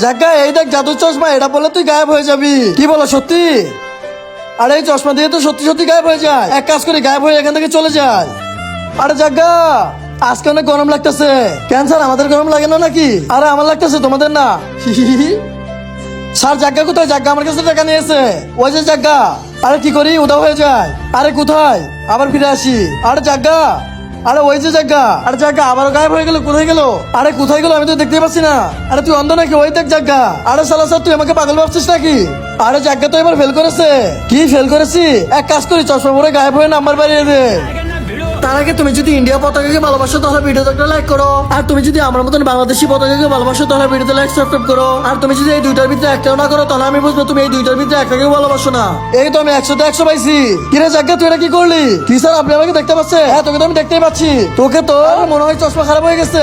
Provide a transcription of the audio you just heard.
জাগা এই দেখ জাদুর চশমা, এটা বলে তুই গায়েব হয়ে যাবি। কি বলো সত্যি? আরে এই চশমা দিয়ে তো সত্যি সত্যি গায়েব হয়ে যায়। এক কাজ করি, গায়েব হয়ে এখান থেকে চলে যায়। আরে জাগা আজকে অনেক গরম লাগতেছে। ক্যান্সার আমাদের গরম লাগে না নাকি? আরে আমার লাগতেছে, তোমাদের না। স্যার জাগা কোথায়? জাগা আমার কাছে টাকা নিয়েছে। ওই যে জাগা। আরে কি করি, উধাও হয়ে যায়। আরে কোথায়? আবার ফিরে আসি। আরে জাগা, আরে ওই যে জাগা। আরে জাগা আবারও গায়েব হয়ে গেল। কোথায় গেল? আরে কোথায় গেল? আমি তো দেখতে পাচ্ছি না। আরে তুই অন্ধ নাকি? ওই দেখ জাগা। আরে সালা স্যার, তুই আমাকে পাগল ভাবছিস নাকি? আরে জাগা তো এবার ফেল করেছে। কি ফেল করেছি? এক কাজ করি, চশমা পরে গায়েব হয়ে নাম্বার বাড়িয়ে দে। তার আগে তুমি যদি ইন্ডিয়া পতাকাকে ভালোবাসো তাহলে ভিডিওতে একটা লাইক করো। আর তুমি যদি আমার মতন বাংলাদেশি পতাকাকে ভালোবাসো তাহলে ভিডিওতে লাইক সাবস্ক্রাইব করো। আর তুমি যদি এই দুইটার ভিতরে একটাও না করো তাহলে আমি বুঝবো তুমি এই দুইটার ভিতরে একটাকেও ভালোবাসো না। এই তো আমি 100তে 100 পাইছি। কিরে জাগা, তুই এটা কি করলি? কি স্যার, আপনি আমাকে দেখতে পাচ্ছেন? হ্যাঁ, তোকে তো আমি দেখতেই পাচ্ছি। তোকে তো মনে হয় চশমা খারাপ হয়ে গেছে।